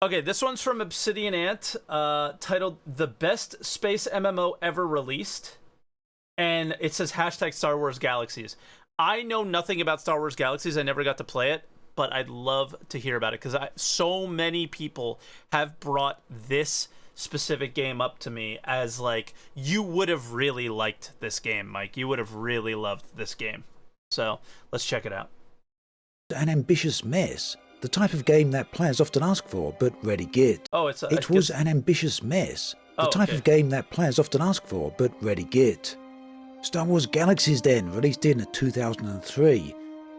Okay, this one's from Obsidian Ant, titled "The Best Space MMO Ever Released," and it says hashtag Star Wars Galaxies. I know nothing about Star Wars Galaxies. I never got to play it, but I'd love to hear about it because so many people have brought this specific game up to me as like, you would have really liked this game, Mike. You would have really loved this game. So let's check it out. An ambitious mess, the type of game that players often ask for but rarely get. Oh, it was an ambitious mess, the type of game that players often ask for but rarely get. Star Wars Galaxies then, released in 2003,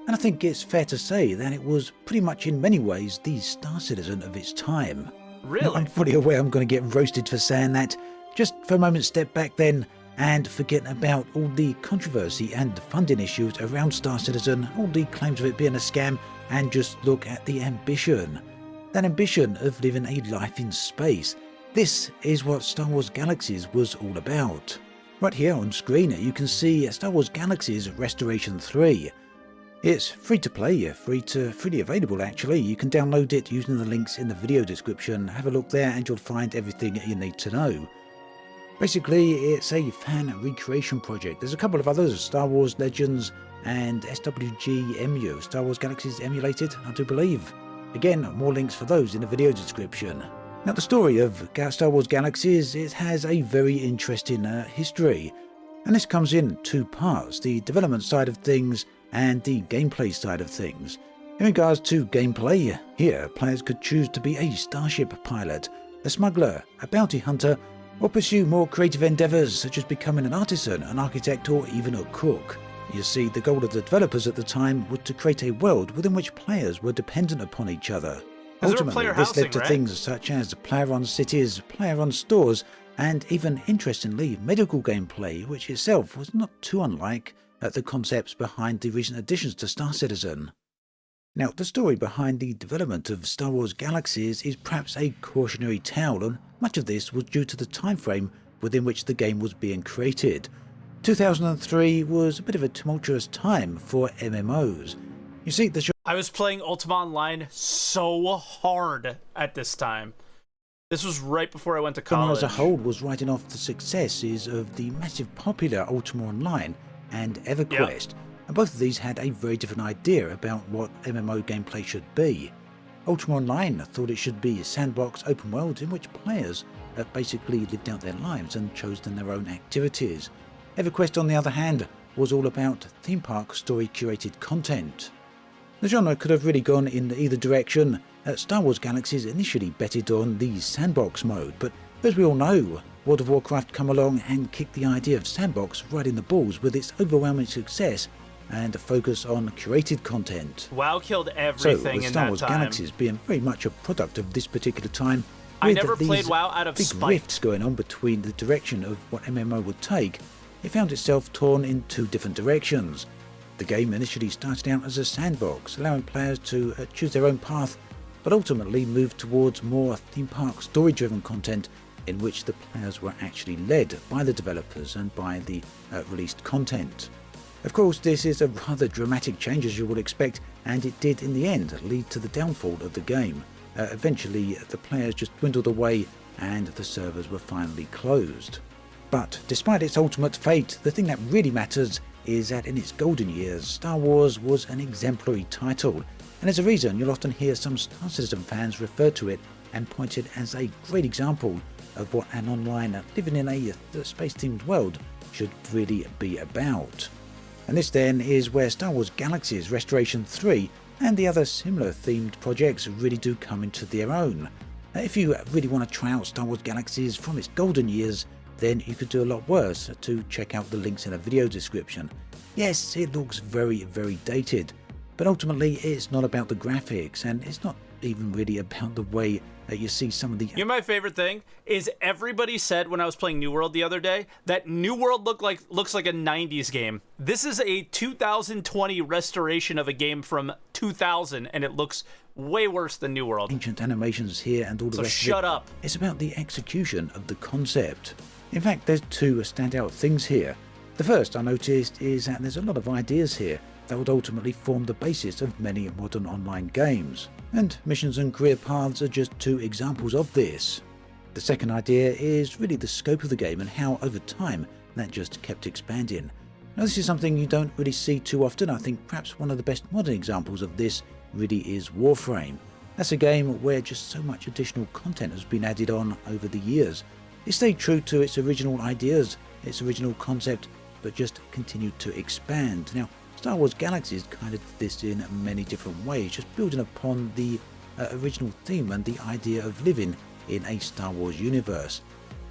and I think it's fair to say that it was pretty much in many ways the Star Citizen of its time. Really? Now, I'm fully aware I'm going to get roasted for saying that. Just for a moment step back then and forget about all the controversy and funding issues around Star Citizen, all the claims of it being a scam, and just look at the ambition. That ambition of living a life in space. This is what Star Wars Galaxies was all about. Right here on screen you can see Star Wars Galaxies Restoration 3. It's free to play, freely available actually. You can download it using the links in the video description. Have a look there and you'll find everything you need to know. Basically, it's a fan recreation project. There's a couple of others, Star Wars Legends and SWG EMU, Star Wars Galaxies Emulated, I do believe. Again, more links for those in the video description. Now, the story of Star Wars Galaxies, it has a very interesting history. And this comes in two parts, the development side of things and the gameplay side of things. In regards to gameplay, here players could choose to be a starship pilot, a smuggler, a bounty hunter, or pursue more creative endeavours such as becoming an artisan, an architect, or even a cook. You see, the goal of the developers at the time was to create a world within which players were dependent upon each other. Ultimately, this led to things such as player-run cities, player-run stores, and even, interestingly, medical gameplay, which itself was not too unlike the concepts behind the recent additions to Star Citizen. Now, the story behind the development of Star Wars Galaxies is perhaps a cautionary tale, and much of this was due to the time frame within which the game was being created. 2003 was a bit of a tumultuous time for MMOs. You see, I was playing Ultima Online so hard at this time. This was right before I went to college. As a whole was writing off the successes of the massive popular Ultima Online and EverQuest. Yep. And both of these had a very different idea about what MMO gameplay should be. Ultima Online thought it should be a sandbox open world in which players basically lived out their lives and chose their own activities. EverQuest, on the other hand, was all about theme park story curated content. The genre could have really gone in either direction. Star Wars Galaxies initially betted on the sandbox mode, but as we all know, World of Warcraft come along and kicked the idea of sandbox right in the balls with its overwhelming success and a focus on curated content. WoW killed everything with Star Wars Galaxies being very much a product of this particular time, I never played WoW out of big spite. rifts going on between the direction of what MMO would take, it found itself torn in two different directions. The game initially started out as a sandbox, allowing players to choose their own path, but ultimately moved towards more theme park story-driven content in which the players were actually led by the developers and by the released content. Of course, this is a rather dramatic change, as you would expect, and it did in the end lead to the downfall of the game. Eventually, the players just dwindled away and the servers were finally closed. But despite its ultimate fate, the thing that really matters is that in its golden years, Star Wars was an exemplary title, and as a reason you'll often hear some Star Citizen fans refer to it and point it as a great example of what an online living in a space-themed world should really be about. And this then is where Star Wars Galaxies Restoration 3 and the other similar themed projects really do come into their own. If you really want to try out Star Wars Galaxies from its golden years, then you could do a lot worse. To check out the links in the video description. Yes, it looks very, very dated, but ultimately it's not about the graphics, and it's not even really about the way that you see some of the... You know, my favorite thing is everybody said when I was playing New World the other day that New World looks like a 90s game. This is a 2020 restoration of a game from 2000, and it looks way worse than New World. Ancient animations here and all the rest of it. Shut up. It's about the execution of the concept. In fact, there's two standout things here. The first I noticed is that there's a lot of ideas here that would ultimately form the basis of many modern online games. And missions and career paths are just two examples of this. The second idea is really the scope of the game and how over time that just kept expanding. Now this is something you don't really see too often. I think perhaps one of the best modern examples of this really is Warframe. That's a game where just so much additional content has been added on over the years. It stayed true to its original ideas, its original concept, but just continued to expand. Now, Star Wars Galaxies kind of did this in many different ways, just building upon the original theme and the idea of living in a Star Wars universe.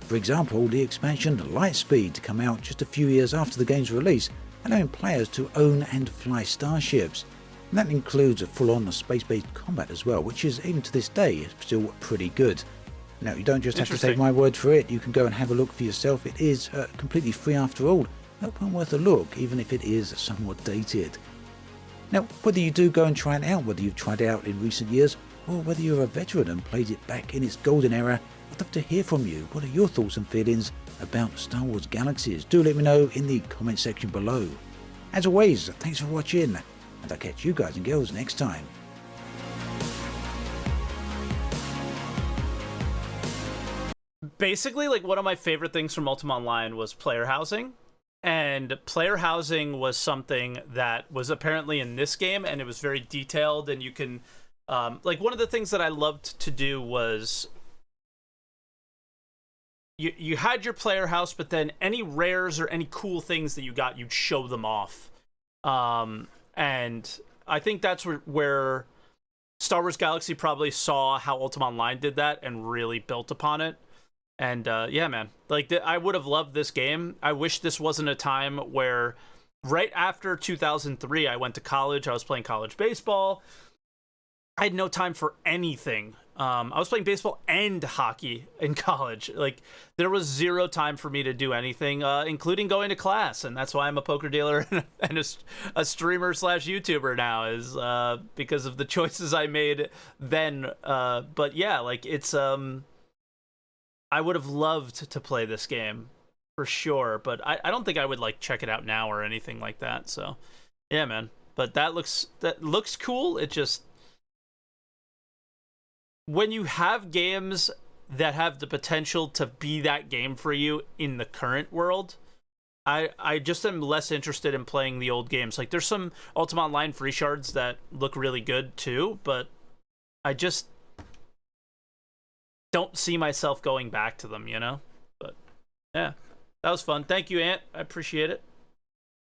For example, the expansion Lightspeed to come out just a few years after the game's release, allowing players to own and fly starships. And that includes a full-on space-based combat as well, which is, even to this day, still pretty good. Now, you don't just have to take my word for it, you can go and have a look for yourself. It is completely free after all, but well worth a look, even if it is somewhat dated. Now, whether you do go and try it out, whether you've tried it out in recent years, or whether you're a veteran and played it back in its golden era, I'd love to hear from you. What are your thoughts and feelings about Star Wars Galaxies? Do let me know in the comment section below. As always, thanks for watching, and I'll catch you guys and girls next time. Basically, like, one of my favorite things from Ultima Online was player housing. And player housing was something that was apparently in this game, and it was very detailed, and you can... like, one of the things that I loved to do was... You had your player house, but then any rares or any cool things that you got, you'd show them off. And I think that's where Star Wars Galaxy probably saw how Ultima Online did that and really built upon it. And yeah, man, like, I would have loved this game. I wish this wasn't a time where right after 2003, I went to college. I was playing college baseball. I had no time for anything. I was playing baseball and hockey in college. Like, there was zero time for me to do anything, including going to class. And that's why I'm a poker dealer and a streamer slash YouTuber now, is because of the choices I made then. But yeah, like, it's... I would have loved to play this game for sure, but I don't think I would, like, check it out now or anything like that. So yeah, man. But that looks cool. It just, when you have games that have the potential to be that game for you in the current world, I just am less interested in playing the old games. Like, there's some Ultima Online free shards that look really good too, but I just don't see myself going back to them, you know? But yeah, that was fun. Thank you, Ant. I appreciate it.